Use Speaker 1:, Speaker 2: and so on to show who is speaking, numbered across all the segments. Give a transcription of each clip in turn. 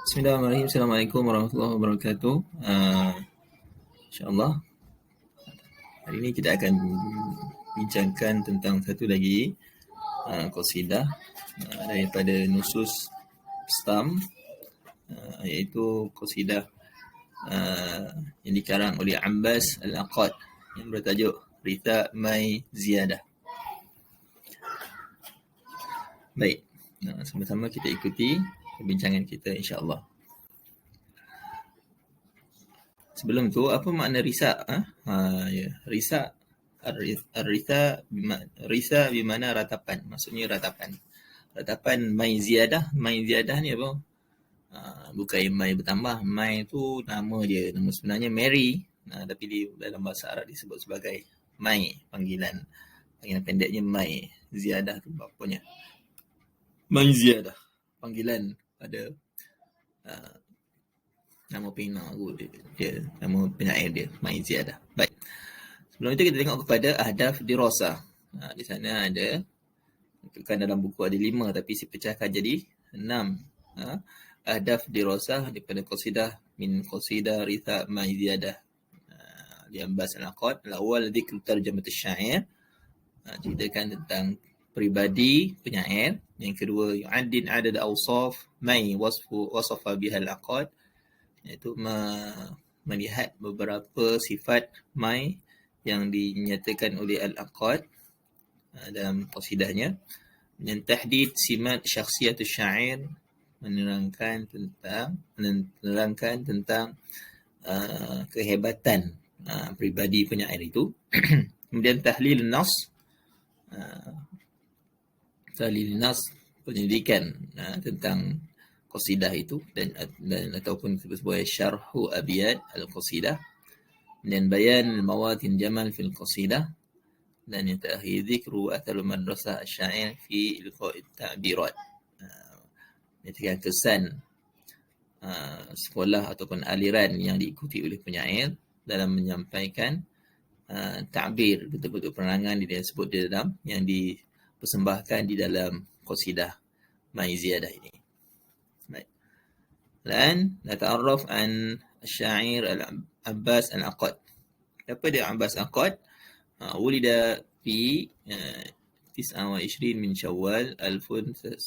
Speaker 1: Bismillahirrahmanirrahim. Assalamualaikum warahmatullahi wabarakatuh. InsyaAllah hari ini kita akan bincangkan tentang satu lagi qasidah daripada Nusus Stam, iaitu qasidah yang dikarang oleh Abbas Al-Aqad yang bertajuk Ritha Mai Ziyadah. Baik, sama-sama kita ikuti perbincangan kita insya-Allah. Sebelum tu, apa makna risa? Risa, risa bermakna ratapan. Maksudnya ratapan. Ratapan mai ziyadah. Mai ziyadah ni apa? Bukan mai bertambah. Mai tu nama dia. Nama sebenarnya Mary. Tapi dalam bahasa Arab disebut sebagai mai. Panggilan pendeknya mai. Ziyadah tu bapanya. Mai ziyadah. Panggilan pada nama pena dia, nama penyair dia, Mai Ziyadah. Baik. Sebelum itu kita tengok kepada ahdaf dirasah. Di sana ada, bukan dalam buku ada 5 tapi saya pecahkan jadi 6. Ahdaf dirasah daripada qasidah min qasidah Ritha Mai Ziyadah. Di Abbas Al-Aqad. Al-awwal dzikr tarjamat asy-syair. Ceritakan tentang peribadi penyair. Yang kedua, yu'addin adad awsaf mai wasafa biha al-aqad, iaitu melihat beberapa sifat mai yang dinyatakan oleh Al-Aqad dalam qasidahnya. Dan tahdid simat syakhsiyatus syair, menerangkan tentang kehebatan pribadi penyair itu. Kemudian tahlil nas, penyelidikan tentang qasidah itu dan ataupun disebut sebagai syarhu abiyat al-qasidah, dan bayan al-mawatin jamal fil qasidah, dan yang terakhir zikru athar madrasah asy-syair fi ilqa'i ta'birat, menyatakan kesan sekolah ataupun aliran yang diikuti oleh penyair dalam menyampaikan ta'bir, betul-betul penerangan dia sebut di dalam yang dipersembahkan di dalam qasidah Mai Ziyadah ini. الآن نتعرف عن الشاعر العباس العقاد. Siapa dia Abbas Aqad? ولد في 29 من شوال 1306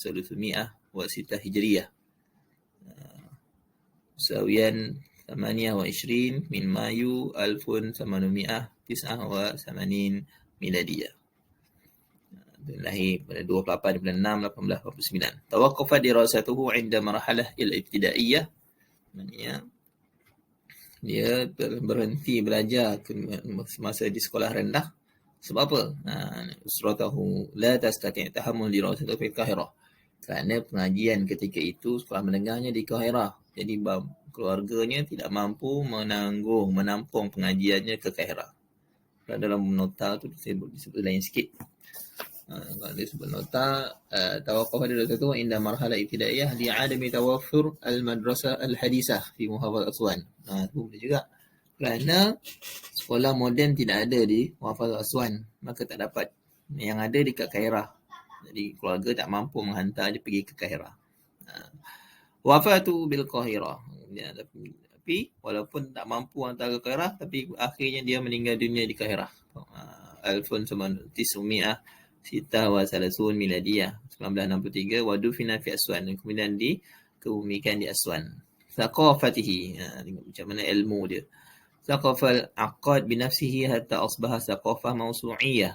Speaker 1: هجرية مساويا 28 من مايو 1889 ميلادية. lahir pada 28 bulan 6 1889. Tawaqqafa dirasatuhu 'inda marhalah al-ibtidaiyah. Maknanya dia berhenti belajar masa di sekolah rendah. Sebab apa? Usratahu la tastati' tahammul dirasatuhu fi Qahirah. Kerana pengajian ketika itu sekolah menengahnya di Qahirah. Jadi keluarganya tidak mampu menampung pengajiannya ke Qahirah. Dalam nota tu disebut lain sikit. Kalau disebut nota, tawaqqaf dirasatuhu inda marhalah ibtidaiyah li 'adami tawaffur al-madrasah al-hadisah fi muhafazah Aswan. Itu boleh juga. Kerana sekolah moden tidak ada di muhafazah Aswan, maka tak dapat. Yang ada dekat Kairah. Jadi keluarga tak mampu menghantar dia pergi ke Kairah. Wafatu bil Qahirah. Tapi walaupun tak mampu hantar ke Kairah, tapi akhirnya dia meninggal dunia di Kairah. 1936 miladiyah, 1963, wa dufina fi Aswan, dan kemudian dikebumikan di Aswan. Thaqafatihi, tengok macam mana ilmu dia. Thaqafal aqad binafsihi hatta asbaha thaqafah mawsu'iyah.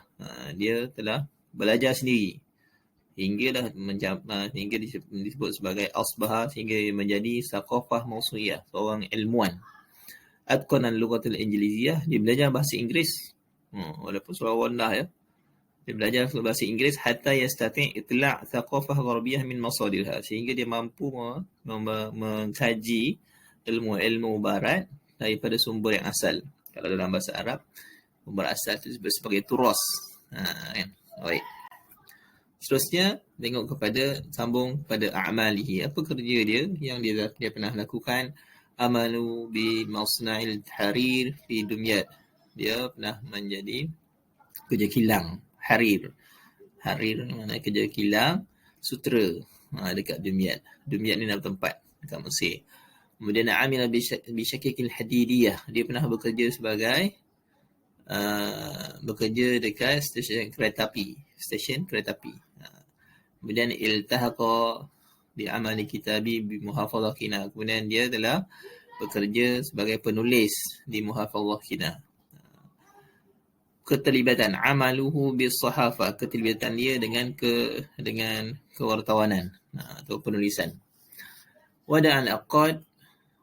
Speaker 1: Dia telah belajar sendiri hingga disebut sebagai asbaha, sehingga menjadi thaqafah mawsu'iyah, seorang ilmuwan. Atqana al-lughatul injiliziyah, dia belajar bahasa Inggeris. Walaupun surah rendah ya. Dia belajar bahasa Inggeris hatta yastati' itla' thaqafah gharbiyah min masadirha, sehingga dia mampu mengkaji ilmu barat daripada sumber yang asal. Kalau dalam bahasa Arab, sumber asal itu sebagai turas. Kan? Baik. Seterusnya tengok sambung pada a'malihi. Apa kerja dia yang dia pernah lakukan? Amalu bi masna'il harir fi Dumyat. Dia pernah menjadi kerja kilang. Harir mana kerja kilang sutera dekat Dumyat. Dumyat ni nama tempat. dekat Mesir. Kemudian amila bisyakikil hadidiyah, dia pernah bekerja sebagai bekerja dekat stesen kereta api. Kemudian iltahaqa bi amali kitabi bi muhafazah Qina. Kemudian dia telah bekerja sebagai penulis di muhafazah Qina. Keterlibatan amaluhu bis sahafa, keterlibatan dia dengan kewartawanan atau penulisan. Wada'al aqad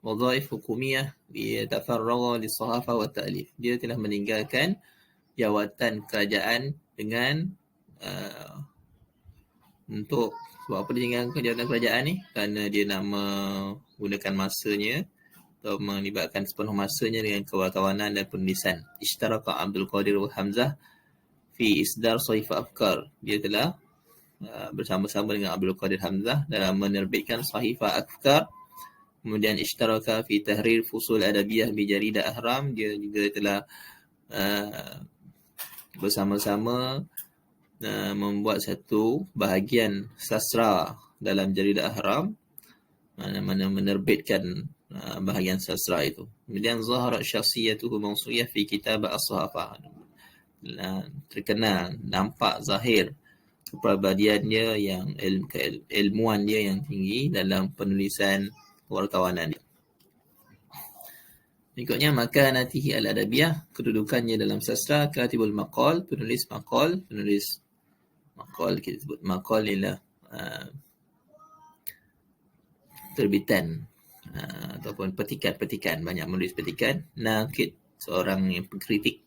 Speaker 1: wadhaif hukumiyah liyatafarraga lis-sahafa wa ta'lif. Dia telah meninggalkan jawatan kerajaan dengan untuk sebab apa dia tinggalkan jawatan kerajaan ni? Kerana dia nak menggunakan masanya atau melibatkan sepenuh masanya dengan kewartawanan dan penulisan. Ishtaraka Abdul Qadir wa Hamzah fi isdar Sahifa Afkar. Dia telah bersama-sama dengan Abdul Qadir Hamzah dalam menerbitkan Sahifa Afkar. Kemudian ishtaraka fi tahrir fusul adabiyah bi jarida Ahram. Dia juga telah bersama-sama membuat satu bahagian sastra dalam jarida Ahram, mana menerbitkan bahagian sastra itu. Kemudian zahara syakhsiyatuhu mawsuyah fi kitab as-sahafa. Terkenal, nampak zahir kepribadiannya yang ilmuan dia yang tinggi dalam penulisan kewartawanan dia. Berikutnya makanatihi al-adabiyah, kedudukannya dalam sastra. Katibul maqal, penulis maqal. Kita sebut maqal ialah terbitan ataupun petikan, banyak menulis petikan. Naqid, seorang yang pengkritik,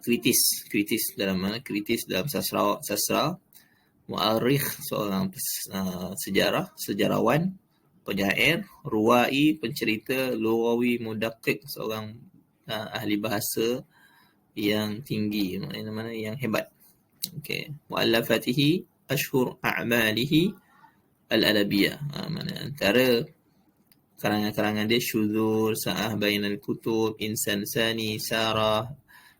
Speaker 1: kritis dalam sastra. Mu'arikh, seorang sejarawan, penyair. Ruwai, pencerita. Lughawi, mudaqiq, seorang ahli bahasa yang tinggi, mana yang hebat. Okey. Mu'allafatihi ashhur a'malihi al-adabiyah. Mana antara karangan-karangan dia Syudzur, Sa'ah Bainal Kutub, Insan Sani, Sarah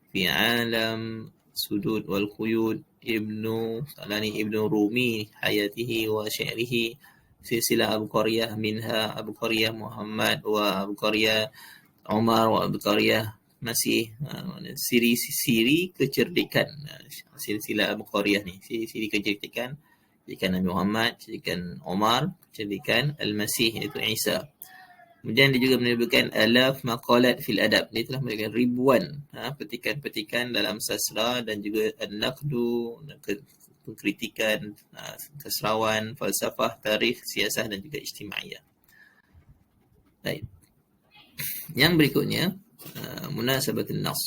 Speaker 1: fi Alam, Sudud wal Quyud, Ibnu Rumi, Hayatihi wa Syi'rihi, Silsilah Abu Qaryah, Minha Abu Qaryah Muhammad wa Abu Qaryah Umar wa Abu Qaryah Masih, siri kecerdikan. Silsilah Abu Qaryah ni, siri kecerdikan Nabi Muhammad, kecerdikan Umar, kecerdikan Al-Masih, iaitu Isa. Kemudian dia juga menyebutkan alaf maqalat fil adab. Dia telah menyebutkan ribuan petikan-petikan dalam sastra dan juga an-naqdu, pengkritikan, sastrawan, falsafah, tarikh, siasah dan juga ijtimaiyah. Baik. Yang berikutnya munasabatul nas.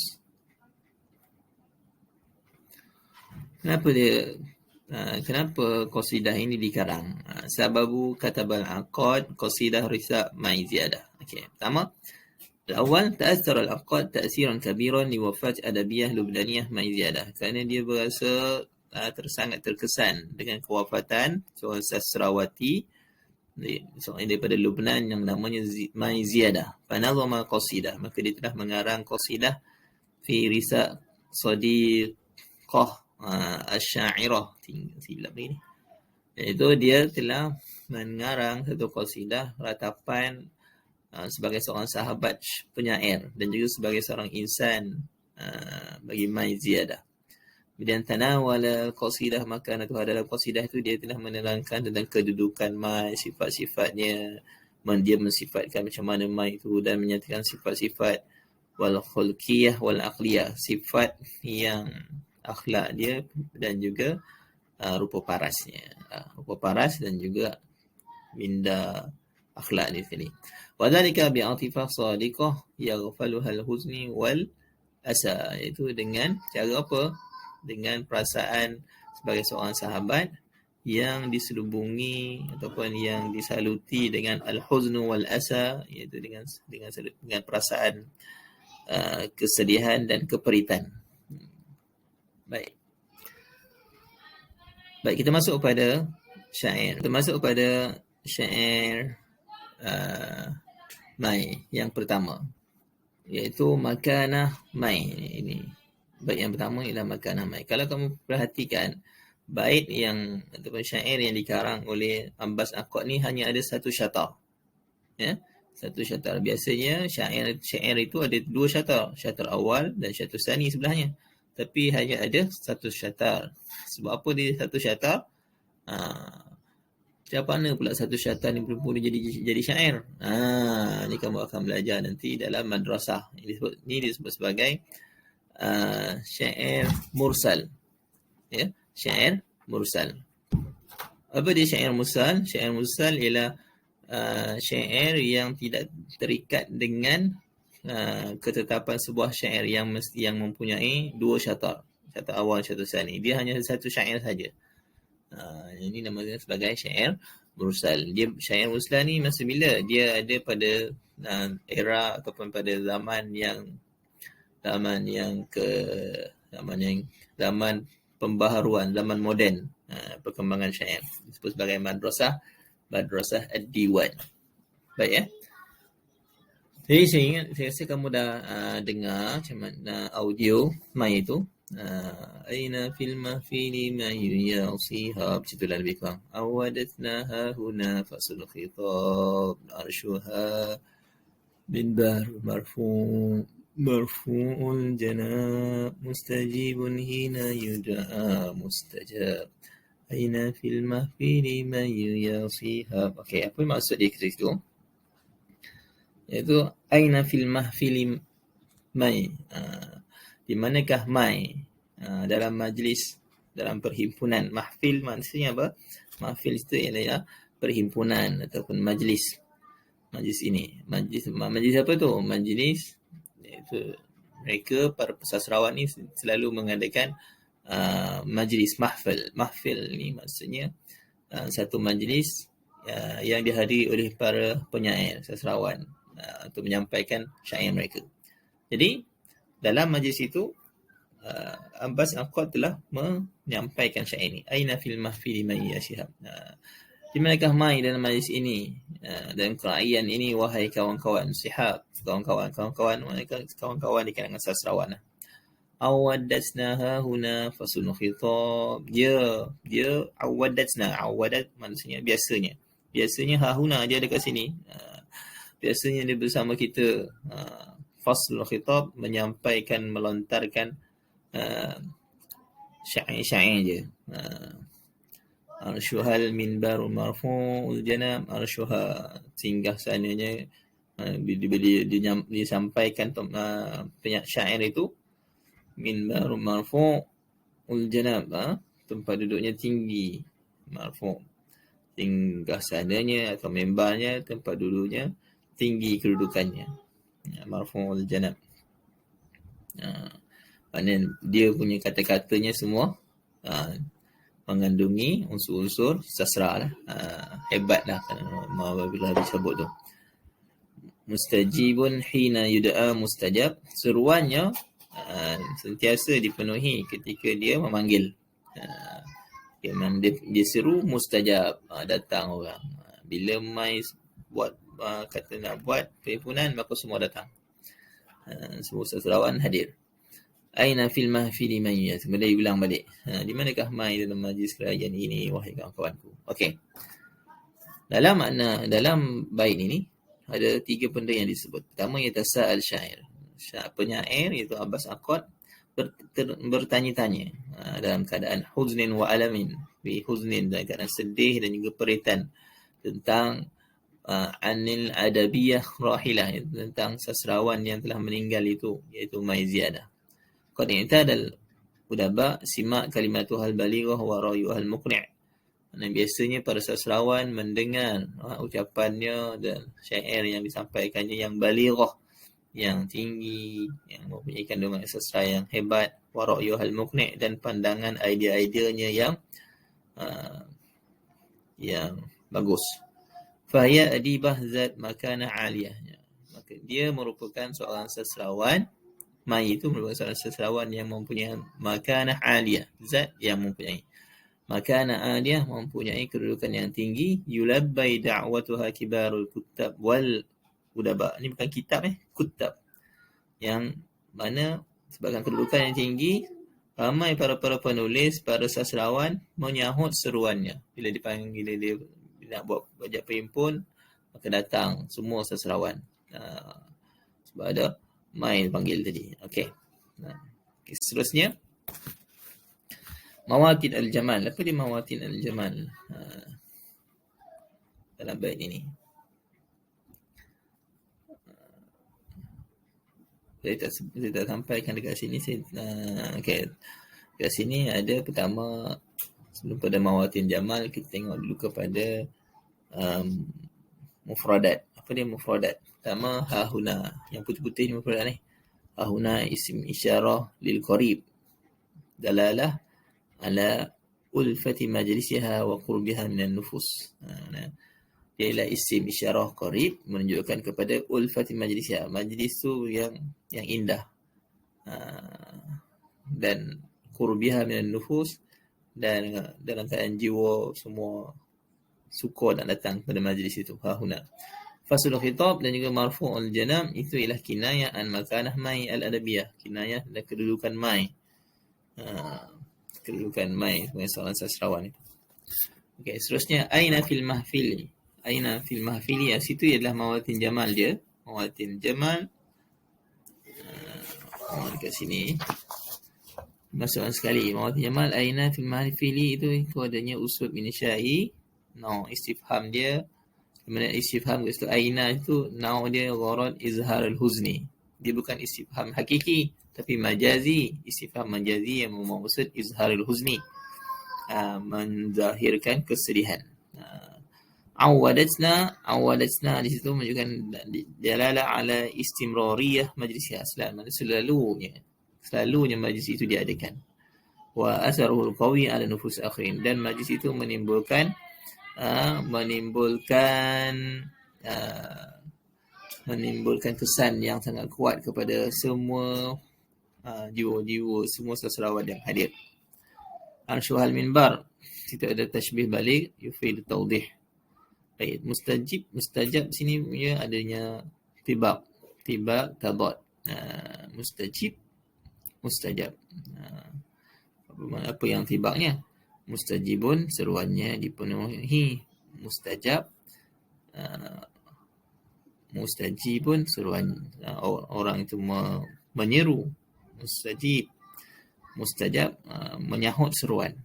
Speaker 1: Kenapa qasidah ini dikarang? Sababu katabal aqad qasidah risa ma'i ziyadah. Okey, pertama, awal ta'athara al-aqad ta'siran kabiran li wafat adabiyah lubnaniyah ma'i ziyadah. Kerana dia berasa sangat terkesan dengan kewafatan seorang sastrawati seorang daripada Lubnan yang namanya Ma'i Ziyadah. Fanazama qasidah, maka dia telah mengarang qasidah fi risa sadiqah asy-sya'irah, silap ni. Iaitu dia telah mengarang satu qasidah ratapan sebagai seorang sahabat penyair dan juga sebagai seorang insan bagi Ma'i Ziyadah. Kemudian tanawala qasidah, maka dalam qasidah itu dia telah menerangkan tentang kedudukan Mai, sifat-sifatnya, dia mensifatkan macam mana Mai itu dan menyatakan sifat-sifat wal khulqiyah wal aqliyah, sifat yang akhlak dia dan juga rupa parasnya. Rupa paras dan juga minda akhlak di sini. Wa dzalika bi atifah sadiqah yaghfaluha al-huzni wal asa, iaitu dengan cara apa? Dengan perasaan sebagai seorang sahabat yang diselubungi ataupun yang disaluti dengan al-huznu wal asa, iaitu dengan perasaan kesedihan dan keperitan. Baik, kita masuk kepada syair. Kita masuk kepada syair Mai yang pertama, iaitu Makanah Mai. Ini bait yang pertama ialah Makanah Mai. Kalau kamu perhatikan, bait yang ataupun syair yang dikarang oleh Abbas Aqad ni hanya ada satu syatar. Ya, satu syatar. Biasanya syair itu ada dua syatar. Syatar awal dan syatar sani sebelahnya. Tapi hanya ada satu syatar. Sebab apa dia satu syatar? Macam mana pula satu syatar ni boleh jadi syair? Ni kamu akan belajar nanti dalam madrasah. Ini disebut sebagai syair mursal. Ya, syair mursal. Apa dia syair mursal? Syair mursal ialah syair yang tidak terikat dengan ketetapan sebuah syair yang mempunyai dua syatar. Syatar awal, syatar sani. Dia hanya satu syair saja. Ini namanya sebagai syair mursal. Dia syair mursal ni masa bila? Dia ada pada era ataupun pada zaman pembaharuan, zaman moden, perkembangan syair. Disebut sebagai madrasah ad-diwan. Baik ya. Jadi saya rasa kamu dah dengar macam mana audio mai itu. Aina fil mahfili ma yasiha, macam itulah lebih kurang. Awadatnaha huna fasul khitab arshuha bin bar marfu'ul janab mustajibun hina yud'a mustajab. Aina fil mahfili ma yasiha. Okey, apa maksud dia kat situ? Iaitu aina fil mahfili mai, di manakah mai dalam majlis, dalam perhimpunan. Mahfil maksudnya apa? Mahfil itu ialah perhimpunan ataupun majlis. Majlis ini, majlis apa tu? Majlis iaitu mereka para pesastrawan ni selalu mengadakan majlis mahfil. Mahfil ni maksudnya satu majlis yang dihadiri oleh para penyair sastrawan untuk menyampaikan syair mereka. Jadi dalam majlis itu Abbas Aqad telah menyampaikan syair ini. Aina fil mahfili man yashihab. Di manakah mai dalam majlis ini, dalam kerajaan ini, wahai kawan-kawan sihab, kawan-kawan di kalangan sastrawan. Awadatnaha huna fasul khitab. Dia awadat maksudnya biasanya hahuna dia dekat sini. Biasanya dia bersama kita. Faslul khitab menyampaikan, melontarkan syair-syair je. Arshuhal minbar marfu'ul janab. Arshuha, singgah sananya, disampaikan syair itu. Minbar marfu'ul janab, tempat duduknya tinggi. Marfu', singgah sananya atau mimbarnya, tempat duduknya tinggi kedudukannya. Marfu'ul janab. Maknanya dia punya kata-katanya semua mengandungi unsur-unsur sastra lah. Hebatlah apabila disebut tu. Mustajibun hina yud'a mustajab. Seruannya sentiasa dipenuhi ketika dia memanggil. Dia seru mustajab, datang orang. Bila mai buat kata nak buat perhimpunan, maka semua datang. Semua sastrawan hadir. Aina fil mahfili man yas. Kemudian ulang balik. Di manakah mai dalam majlis kerajaan ini, wahai kawan-kawanku. Okey. Dalam bait ini ada 3 benda yang disebut. Pertama, yatasa'al syair. Penyair iaitu Abbas Aqad bertanya-tanya dalam keadaan huznin wa alamin. Bi huznin, dalam keadaan sedih dan juga peritan tentang anil adabiyah rahilah, tentang sastrawan yang telah meninggal itu, iaitu Mai Ziyadah. Qad i'tadal udaba simak kalimatuhal balighah wa rayuhal muqni'. Biasanya para sastrawan mendengar ucapannya dan syair yang disampaikannya yang balighah, yang tinggi, yang mempunyai kandungan sastra yang hebat, wa rayuhal muqni', dan pandangan idea-ideanya yang bagus. Fahya adibah zat makana aliyah. Maka dia merupakan seorang sastrawan. Mai itu merupakan seorang sastrawan yang mempunyai makanah aliyah, zat yang mempunyai makanah aliyah, mempunyai kedudukan yang tinggi. Yulabbai da'watuha kibarul kuttab wal udaba. Ini bukan kitab, kuttab, yang mana sebabkan kedudukan yang tinggi, ramai para penulis, para sastrawan menyahut seruannya. Bila dipanggil, dia nak buat perhimpun, akan datang semua sastrawan. Sebab ada mai panggil tadi. Okey. Okay, seterusnya mawatin al-jamal. Apa dia mawatin al-jamal? Dalam bait ini. Saya tak sampaikan dekat sini. Okay. Dekat sini ada pertama, sebelum pada mawatin jamal, kita tengok dulu kepada mufradat. Apa dia mufradat? Pertama, hahuna. Yang putih-putih ni mufradat ni. Hahuna isim isyarah lil qarib. Dalalah ala ulfati majlisiha wa qurbiha minan nufus. Dia ialah isim isyarah qarib, menunjukkan kepada ulfati majlisiha. Majlis tu yang indah. Dan qurbiha minan nufus, dan dalam keadaan jiwa semua suka nak datang pada majlis itu. Hahuna. Fasul khitab dan juga marfu'ul janam itu ialah kinayah an makanah mai al-adabiyah. Kinayah dan kedudukan mai. Kedudukan mai sebagai seorang sastrawan itu. Okey, seterusnya aina fil mahfili. Aina fil mahfili, situ ialah mawatin jamal dia. Mawatin jamal. Dekat sini. Masalah sekali. Mawatin jamal aina fil mahfili itu adanya usul bin syai. No, istifham dia. Kemudian istifham kat situ aina itu naw dia gharad izhar al-huzni. Dia bukan istifham hakiki tapi majazi, istifham majazi yang bermaksud izhar al-huzni, menzahirkan kesedihan. Awadatna di situ menunjukkan dalalah ala istimrariyah majlisnya, selalunya majlis itu diadakan. Wa atharuhu al-qawi ala nufus akhirin, dan majlis itu menimbulkan kesan yang sangat kuat kepada semua jiwa-jiwa, semua sastrawan yang hadir. Arsyuhal minbar, situ ada tashbih balik yufid tawdih. Baik, mustajab sini ya adanya tibaq tadad. Mustajab. Apa yang tibaqnya? Mustajibun, seruannya dipenuhi. Mustajibun, seruan orang itu menyeru. Mustajab, menyahut seruan.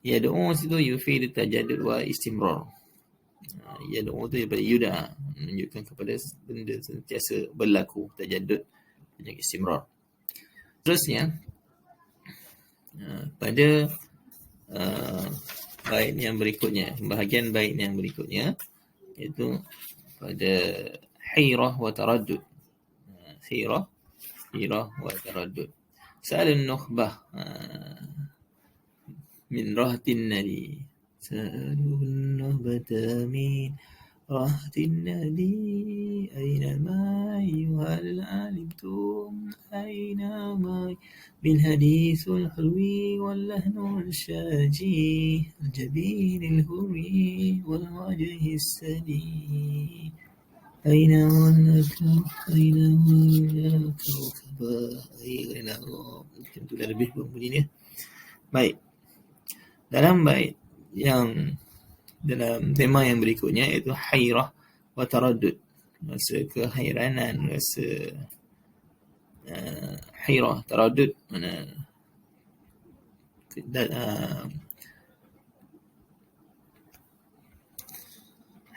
Speaker 1: Yad'u situ yufidu tajaddud wa istimrar. Yad'u itu daripada yuda, menunjukkan kepada benda sentiasa berlaku, tajaddud dan istimrar. Terusnya pada bait yang berikutnya, bahagian bait yang berikutnya, iaitu pada hairah wa taraddud. Hairah wa taraddud. Sa'alun nukhbah min rahtin nadi. Sa'alun nukhbata min rahtin nadi. Aina ma yuhal alimtum. Aina ma من حديث الحلوي واللهن الشاجي الجبين الهوي والوجه السدي أين والأكرم أين والأكرم أين tentu dah lebih bunyinya. Baik, dalam bait yang dalam tema yang berikutnya iaitu hairah wa taraddud, rasa kehairanan, rasa hairah, taraddud mana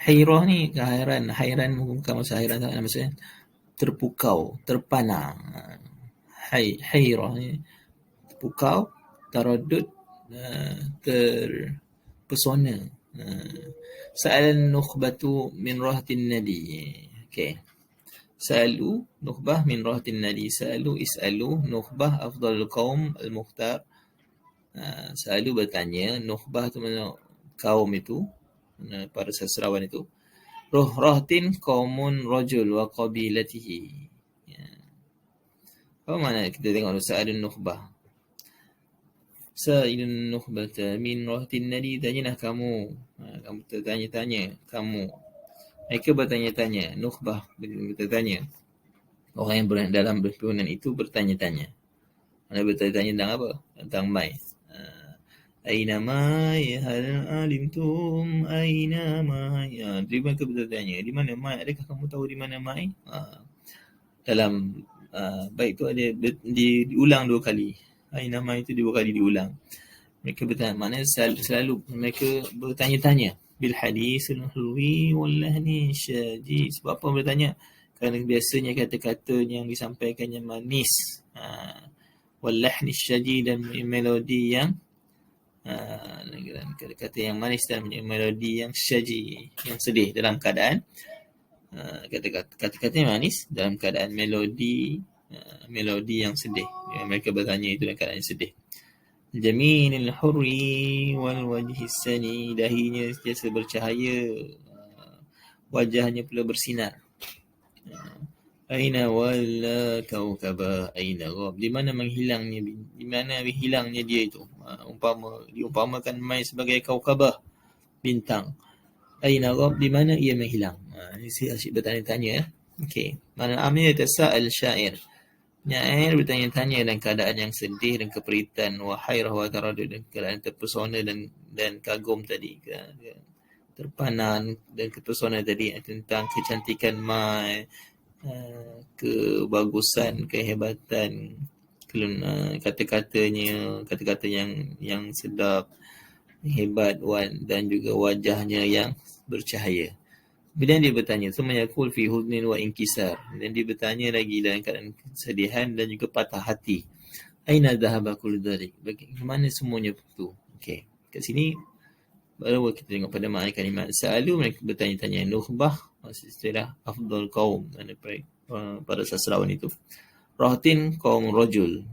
Speaker 1: hairah ni hairan bukan masa hairan sangat, maksudnya terpukau, terpana. Hairah ni terpukau, taraddud terpesona. Sa'alan nukhbatu min rahtin nadi. Okey. Sa'alu nukhbah min rahtin nadi. Sa'alu is'alu nukhbah afdalul qaum al-mukhtar. Sa'alu bertanya, nukhbah tu mana kaum itu, para sastrawan itu. Rahtin qaumun rajul wa qabilatihi. Apa mana kita tengok sa'alun nukhbah. Sa'ilun nukhbata min rahtin nadi, tanyalah kamu. Kamu tertanya-tanya, kamu. Mereka bertanya-tanya, nukhbah bertanya. Orang yang berada dalam perhimpunan itu bertanya-tanya. Mana bertanya-tanya tentang apa? Tentang mai. Ainama ya hal alimtum ainama ya. Di mana bertanya, di mana mai? Adakah kamu tahu di mana mai? Dalam bait tu ada diulang 2 kali. Ainama itu 2 kali diulang. Mereka bertanya, maknanya selalu mereka bertanya-tanya bil hadisul hulwi wal lahni syadi. Sebab apa bertanya? Kerana biasanya kata-kata yang disampaikannya manis, wal lahni syadi, dan melodi yang kata-kata yang manis dan melodi yang syaji, yang sedih, dalam keadaan kata-kata yang manis dalam keadaan melodi yang sedih. Mereka bertanya itu dalam keadaan yang sedih. Jamilul hurri wal wajhi sani, dahinya sentiasa bercahaya, wajahnya pula bersinar. Aina walla kaukaba aina ghab, di mana hilangnya dia itu. Diumpamakan mai sebagai kaukabah, bintang. Aina ghab, di mana ia menghilang. Ini si asyik bertanya-tanya. Okey, mana amnya tasa'al syair. Penyair bertanya-tanya dalam keadaan yang sedih dan keperitan, wa hairah wa taradud, dan keadaan terpesona dan kagum tadi, terpana dan terpesona tadi tentang kecantikan mai, kebagusan, kehebatan, kata-kata yang sedap, hebat, dan juga wajahnya yang bercahaya. Kemudian dia bertanya, sumayakul fi huznin wa inkisar. Dan dia bertanya lagi dalam keadaan kesedihan dan juga patah hati. Aina dhahaba kullu dhalik? Bagaimana semuanya itu? Okey. Kat sini baru kita tengok pada makna kalimat. Selalu mereka bertanya-tanya, nukhbah, istilah afdal qaum, pada sastrawan itu. Rahtin qaum rajul,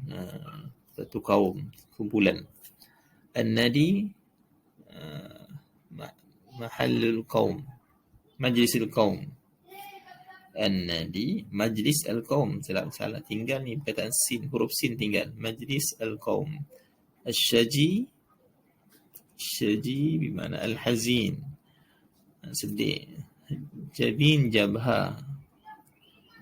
Speaker 1: satu kaum, kumpulan. An-nadi mahallul qaum, majlisul qaum. An-nadi majlis al-qaum. Salah tinggal ni perkataan sin, huruf sin tinggal. Majlis al-qaum. Asy-syaji bermakna al-hazin, sedih. Jabin jabha.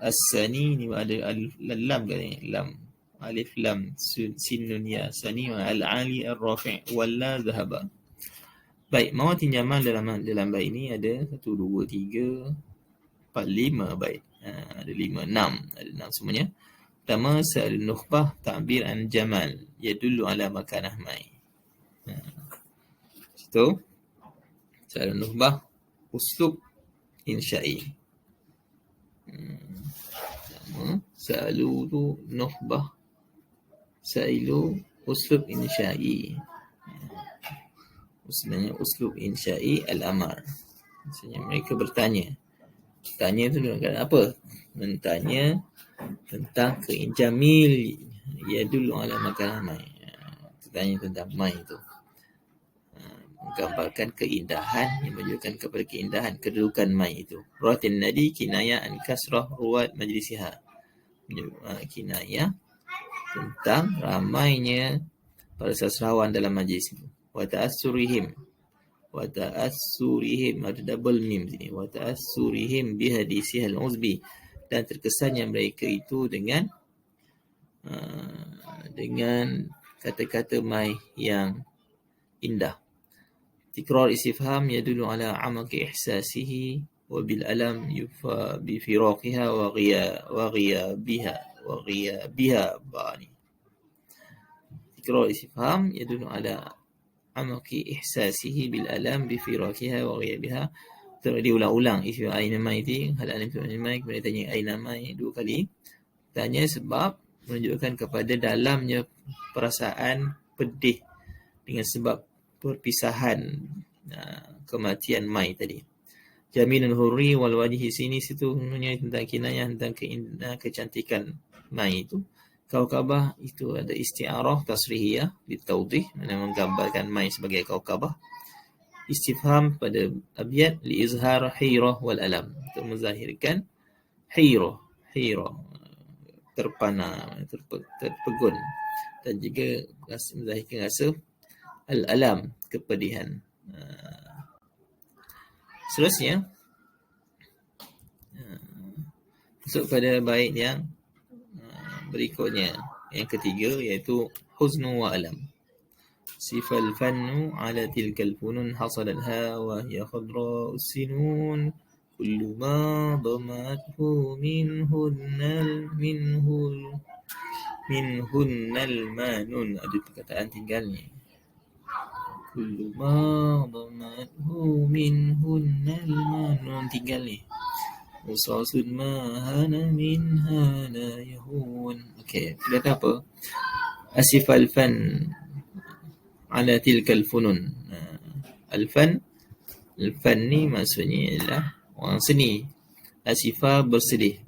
Speaker 1: As-sani ni ada lam kan ni, lam, alif lam, sin nun ya, sani al-ali ar-rafi' walla dhahaba. Baik, mau tinjaman dalam bait ini ada 1 2 3 4 5 bait. Ada 5 6, ada 6 semuanya. Pertama, sa'al nukhbah ta'bir an jamal yadullu ala makanah mai. Situ sa'al nukhbah uslub insya'i. Sa'alu tu nukhbah, sa'ilu uslub insya'i. Sebenarnya uslub insya'i al-amar. Maksudnya mereka bertanya. Tanya tu dengan apa? Bertanya tentang jamil yadullu ala makanah mai. Tanya tentang mai itu. Menggambarkan keindahan, yang menunjukkan kepada keindahan kedudukan mai itu. Ruwatin nadi kinayah an kasrah ruwat majlisiha. Kinayah tentang ramainya para sastrawan dalam majlis itu. Wa ta'assurihim ada double mim sini. Wa ta'assurihim bihadisihal uzbi, dan terkesannya mereka itu dengan kata-kata mai yang indah. Tikrar istifham yadullu ala amaqi ihsasihi wa bil alam yufa bi firaqiha wa ghiyabiha bani. Tikrar istifham yadullu ala amaqi ihsasihi bil alam bi firaqiha wa ghiyabiha. Diulang-ulang isu aina mai itu, hal alim tu aina mai, kemudian tanya aina mai 2 kali. Tanya sebab menunjukkan kepada dalamnya perasaan pedih dengan sebab perpisahan, kematian mai tadi. Jamilul hurri wal wajhi sini situ sebenarnya tentang kinayah tentang kecantikan mai itu. Kaukabah itu ada isti'arah tasrihiyah ditawdih, menggambarkan mai sebagai kaukabah. Istifham pada abyad li izhar hirah wal alam, untuk menzahirkan hirah, terpana, terpegun, dan juga menzahirkan rasa al-alam, kepedihan. Seterusnya masuk pada bait yang berikutnya, yang ketiga, iaitu huznu wa alam. أسف الفن على تلك الفنون حصلتها وهي خضراء السنون كل ما ضمته منهن المانون. Ada perkataan tinggal ni. كل ما ضمته منهن المانون tinggal ni. وصاص ما هان منها لا يهون. Okey, dia kata apa? أسف الفن على تلك الفنون. Al-fan ni maksudnya ialah orang seni. Asifa bersedih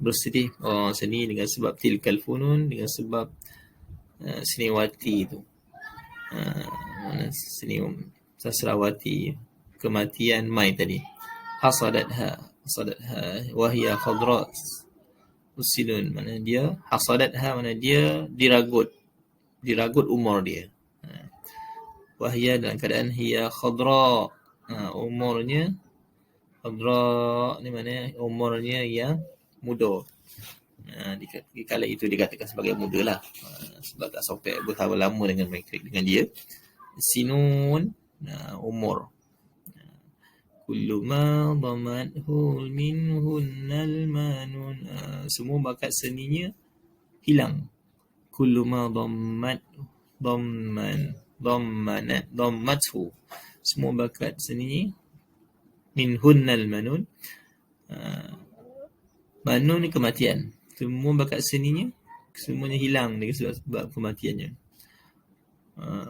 Speaker 1: orang seni dengan sebab tilkal funun, dengan sebab seniwati tu, seni sastrawati, kematian Mai tadi. Hasadatha wahia khadra usilun, mana dia hasadatha, mana dia diragut umur dia. Wahia dalam keadaan hiya khadra, umurnya khadra ni mana umurnya yang muda. Di kala itu dikatakan sebagai muda lah, sebab tak sampai berapa lama dengan mereka, dengan dia. Sinun, umur. Kullu ma dhamathu minhunnal manun, semua bakat seninya hilang. Kullu ma dhammathu, semua bakat seninya. Minhunnal manun, manun ni kematian. Semua bakat seninya semuanya hilang dengan sebab kematiannya.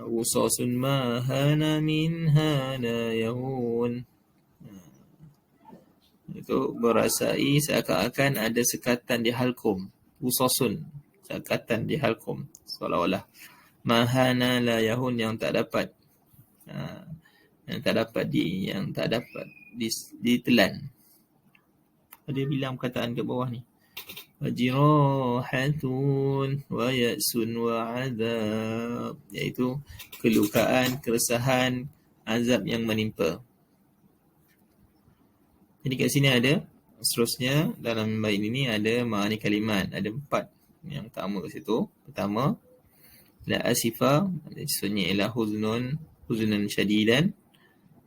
Speaker 1: Wusasun ma hana minha la yahun, itu berasai seakan-akan ada sekatan di halkum. Wusasun, sekatan di halkum, seolah-olah mahana la yahun, yang tak dapat ditelan. Dia bilang perkataan kat bawah ni, jirahatun wa ya'sun wa azab, iaitu kelukaan, keresahan, azab yang menimpa. Jadi kat sini ada, seterusnya dalam bait ini ada ma'ani kalimat, ada 4 yang utama kat situ. Pertama, la asifa, maksudnya ialah huzunan syadidan.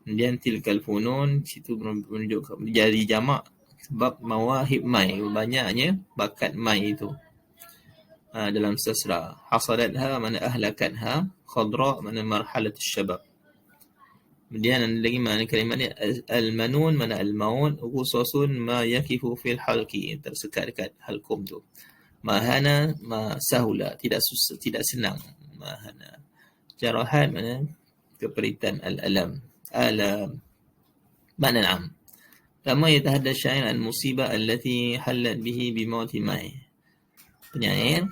Speaker 1: Kemudian tilkal funun, situ menunjuk jadi jamak sebab mawahib Mai, banyaknya bakat Mai itu dalam sastra. Hasadatha mana ahlakatha, khadra mana marhalatus syabab. Kemudian ada lagi mana kalimat ni, al-manun mana al-maun, khususun ma yakifu fil halqi, tersekat dekat halqum tu. Mahana ma sahula, tidak senang. Mahana. Jarahat mana keperitan, al-alam, alam. Makna na'am. Pertama, yatahaddath syair al-musibah allati halat bihi bimauti Mai. Penyair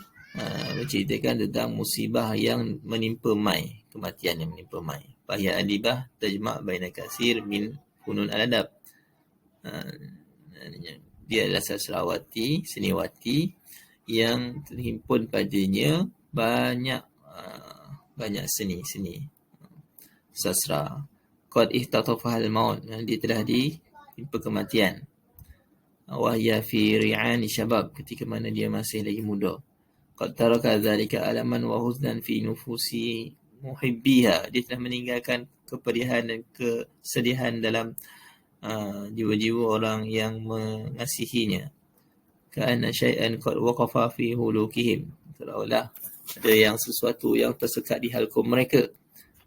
Speaker 1: menceritakan tentang musibah yang menimpa Mai, kematian yang menimpa Mai. Fahya adibah tajma' baina kasir min funun al-adab. Dia adalah sastrawati, seniwati yang terhimpun padanya banyak seni sastra. Qad ihtatafahal maut, dia telah ditimpa kematian. Wahya fi ri'ani syabab, ketika mana dia masih lagi muda. Qad taraka dzalika alaman wa huznan fi nufusi muhibbiha, dia telah meninggalkan kepedihan dan kesedihan dalam jiwa-jiwa orang yang mengasihinya. Ka'anna syai'an qad waqafa fi hulukihim, seolah-olah ada yang sesuatu yang tersekat di halkum mereka.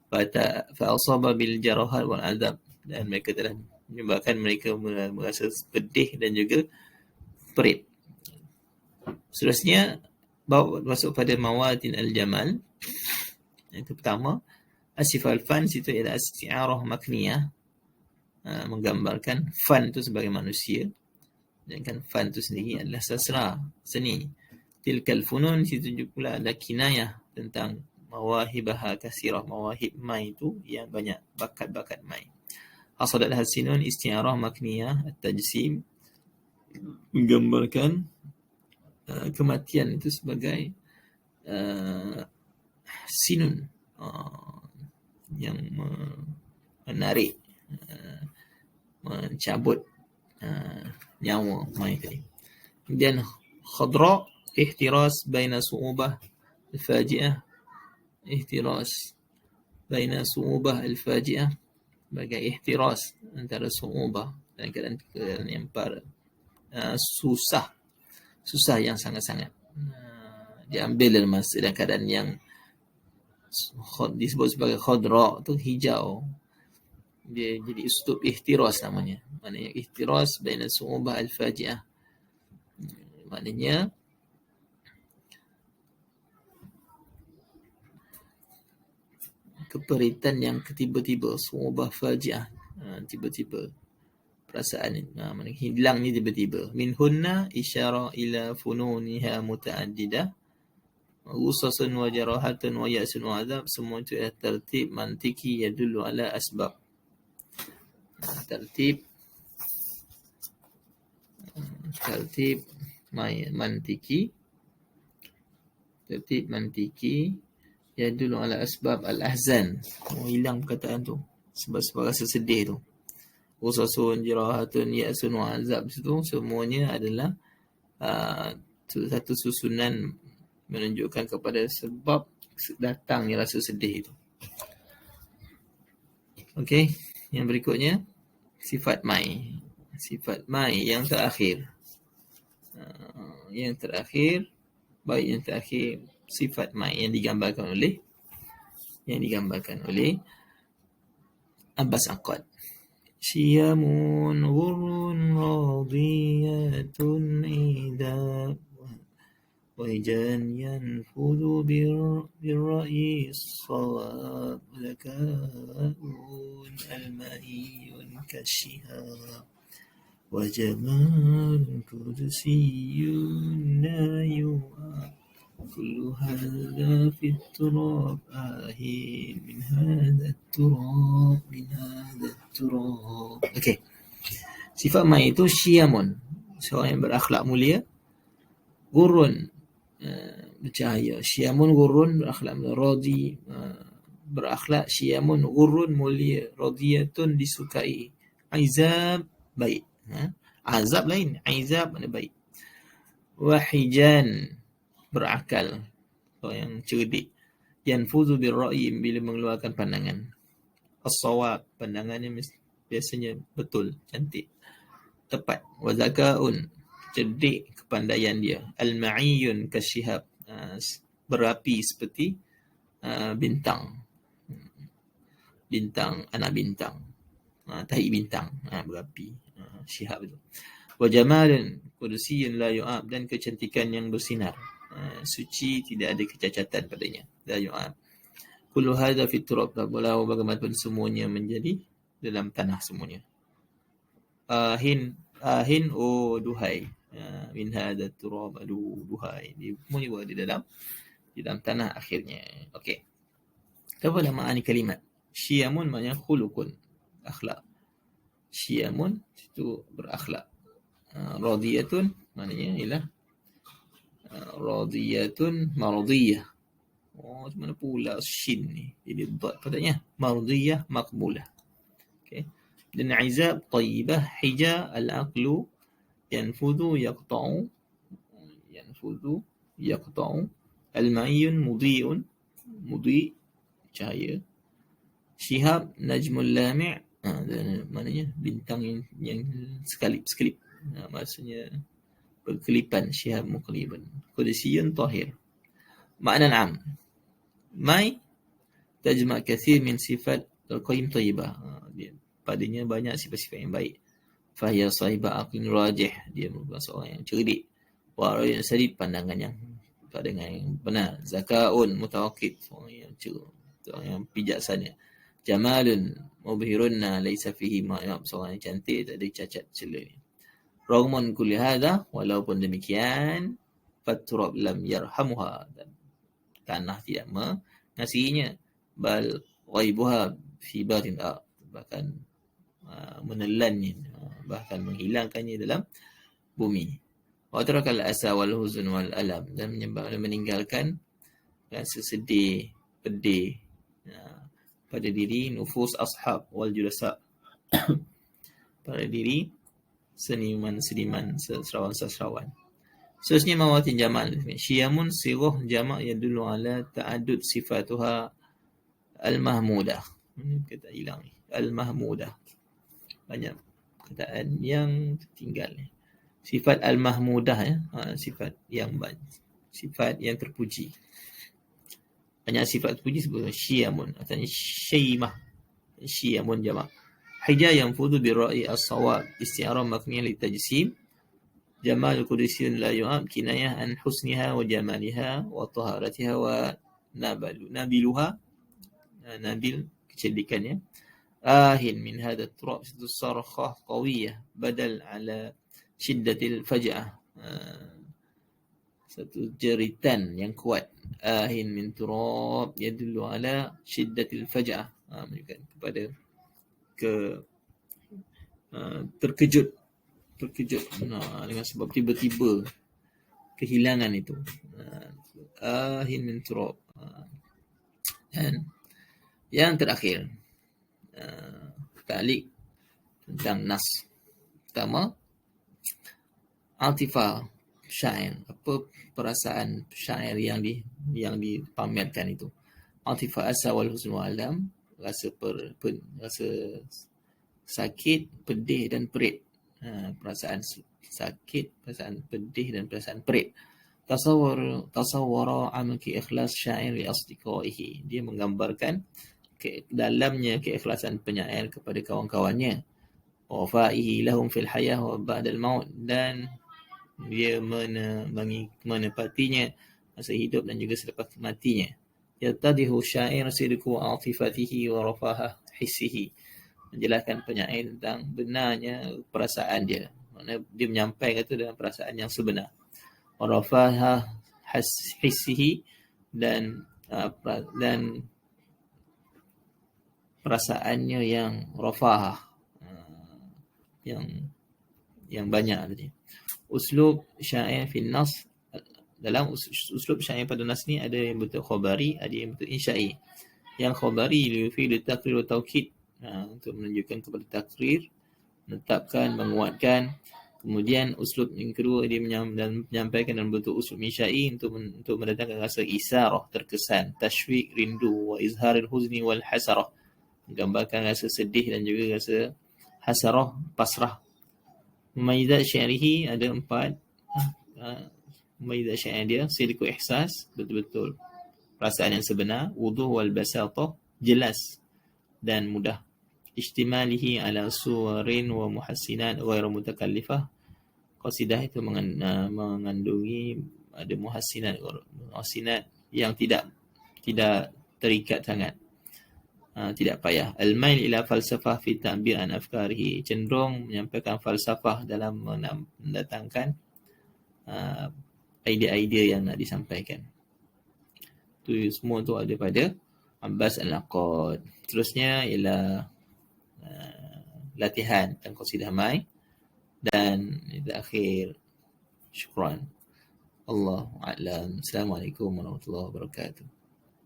Speaker 1: Fa'asaba bil jarahat wal azab, dan mereka telah menyebabkan mereka merasa pedih dan juga perit. Seterusnya masuk pada mawatin al-jamal. Itu pertama, asif al-fan, situ ialah isti'arah makniyah, menggambarkan fan tu sebagai manusia, dan kan fan tu sendiri adalah sastra, seni. Tilkal funun, situ juga pula ada kinayah tentang mawahibaha kasirah, mawahib Mai itu yang banyak, bakat-bakat Mai. Hasadat hasinun, isti'arah makniyah, at-tajsim, menggambarkan kematian itu sebagai sinun, yang menarik, mencabut nyawa Mai tadi. Kemudian khadra, ihtiras baina su'ubah al-faji'ah, ihtiras baina su'ubah al-faji'ah, sebagai ihtiras antara su'ubah dan keadaan yang susah yang sangat-sangat, diambil dalam masa dan keadaan yang disebut sebagai khadra tu hijau, dia jadi uslub ihtiras namanya. Maknanya ihtiras baina su'ubah al-faji'ah, maknanya keperitan yang tiba-tiba, su'ubah faji'ah, tiba-tiba perasaan ni, maknanya hilangnya tiba-tiba. Min hunna isyara ila fununiha muta'addidah, usasun wa jarahatun wa ya'sun wa azab, semua itu adalah tertib mantiki yadullu ala asbab. Tertib mantiki yadullu ala asbab al-ahzan, hilang perkataan tu, sebab rasa sedih tu. Usasun, jirahatun, ya'sun wa azab, itu semuanya adalah satu susunan menunjukkan kepada sebab datangnya rasa sedih itu. Okey, yang berikutnya sifat mai. Sifat mai yang terakhir. Yang terakhir sifat mai yang digambarkan oleh Abbas Aqad. Syiamun ghurrun radiyatun idab وجان ينفذ بالرأي الصواب ذكاء المائي كالشهاب وجمال قدسي لا يؤاب كل هذا في التراب من هذا التراب Okey. Sifat mai itu syiamun, seorang yang berakhlak mulia, gurun, bercahaya. Syiamun gurun, berakhlak radi, berakhlak. Syiamun gurun, mulia. Radiyatun, disukai. Aizab, baik. Azab lain, aizab mana baik. Wahijan, berakal, yang cerdik. Yanfuzu birra'i, bila mengeluarkan pandangan. As-sawab, pandangannya biasanya betul, cantik, tepat. Wazakaun, cerdik, kepandaian dia. Al-ma'iyun kasyihab, berapi seperti bintang, anak bintang, tahi bintang, berapi, syihab itu. Wa jamalun qudsiyun la yu'ab, dan kecantikan yang bersinar, suci, tidak ada kecacatan padanya, la yu'ab. Kullu hadza fi turab, walau bagaimanapun semuanya menjadi dalam tanah semuanya. Ahin, duhai, min hadza turab, duhai, dia semua di dalam tanah akhirnya. Okey. Apa nama makna kalimat? Syiamun maknanya khuluqun, akhlak. Syiamun itu berakhlak. Radiyatun maknanya ialah radiyatun mardiyah. Mana pula shin ni? Jadi dot padanya. Mardiyah maqbulah. Okey. Dan aizab tayyibah, hija al-aqlu, yanfudhu yaqta'u, al-ma'iyun mudhi, cahaya. Syihab najmul lami', maknanya bintang yang sekelip, maksudnya berkelipan. Syihab muqliban. Qudusiyun tahir. Makna am mai tajma' kathir min sifat al-qayyim tayyibah, padanya banyak sifat-sifat yang baik. Fahiya sahibah aqlin rajih, dia merupakan seorang yang cerdik. Wa ra'yun sadid, pandangan yang benar. Zakaun mutawakkid, seorang yang cerdik, seorang yang bijaksana. Jamalun mubhirunna laisa fihi ma'yab, seorang yang cantik, tak ada cacat celah. Ragmun kulli hadha, walaupun demikian, faturab lam yarhamuha, tanah tidak mengasihinya. Bal ghaibuha fi batin, bahkan menelannya, bahkan menghilangkannya dalam bumi. Wa tarakal asa wal huzn wal alam, dan meninggalkan rasa sedih, pedih pada diri nufus ashab wal julasa, pada diri seniman-seniman, sastrawan-sastrawan. Seterusnya mawatin jamal. Syiamun sirah jamak yadullu ala ta'addud sifatuha Al-Mahmudah. Kata hilang ni. Al-Mahmudah. Banyak perkataan yang tertinggal ni. Sifat Al-Mahmudah ya. Sifat yang terpuji. Banyak sifat terpuji sebut syiamun. Artinya syaimah. Syiamun jamak. Hija yang fudu birra'i as-sawab. Isti'arah makniyah li tajsim. Jamal Qudusiyun la yu'ab. Kinayah an husniha wa jamaliha wa taharatiha wa nabiluha. Nabil kecerdikannya. Ahin min hadha turab satu sarkhah qawiyah badal ala syiddatil faj'ah. Satu jeritan yang kuat. Ahin min turab yadullu ala syiddatil faj'ah. Menunjukkan kepada terkejut dengan sebab tiba-tiba kehilangan itu. Ahin min turab. Dan yang terakhir, ta'liq tentang nas. Pertama, atifah syair. Apa perasaan syair yang dipamerkan itu? Atifah asa wal huzn wal alam. Rasa sakit, pedih dan perit. Perasaan sakit, perasaan pedih dan perasaan perit. Tasawwara amaki ikhlas syair li asdiqaihi. Dia menggambarkan dalamnya keikhlasan penyair kepada kawan-kawannya. Wafaihi lahum fil hayah wa ba'dal maut. Dan dia menepatinya masa hidup dan juga selepas matinya. Yatadihu syair sidqu atifatihi wa rafahah hissihi. Menjelaskan penyair tentang benarnya perasaan dia. Maksudnya dia menyampaikan itu dengan perasaan yang sebenar. Wa rafahah hissihi dan perasaannya yang rafahah, yang banyak tadi. Uslub syair fi nas, dalam uslub syair pada nas ni ada yang betul khabari, ada yang betul insya'i. Yang khabari yufidu takrir wa taukid, untuk menunjukkan kepada takrir, menetapkan, menguatkan. Kemudian uslub yang kedua dia menyampaikan dalam bentuk uslub insya'i untuk mendatangkan rasa isarah, terkesan, tashwiq, rindu, wa izharil huzni wal hasarah, menggambarkan rasa sedih dan juga rasa hasarah, pasrah. Mumayyizat syairihi ada 4. Mumayyizat syair dia, sidqu ihsas, betul-betul perasaan yang sebenar, wuduh wal basatah, jelas dan mudah. Ijtimalihi ala suwarin wa muhassinat ghairu mutakallifah. Qasidah itu mengandungi ada muhassinat yang tidak terikat sangat. Tidak payah. Al-mail ila falsafah fi ta'bir an afkarihi, cenderung menyampaikan falsafah dalam mendatangkan idea-idea yang nak disampaikan. Itu semua tu ada pada Abbas Al-Aqad. Terusnya ialah latihan tentang qasidah mai, dan di akhir syukran. Allahu a'lam. Assalamualaikum warahmatullahi wabarakatuh.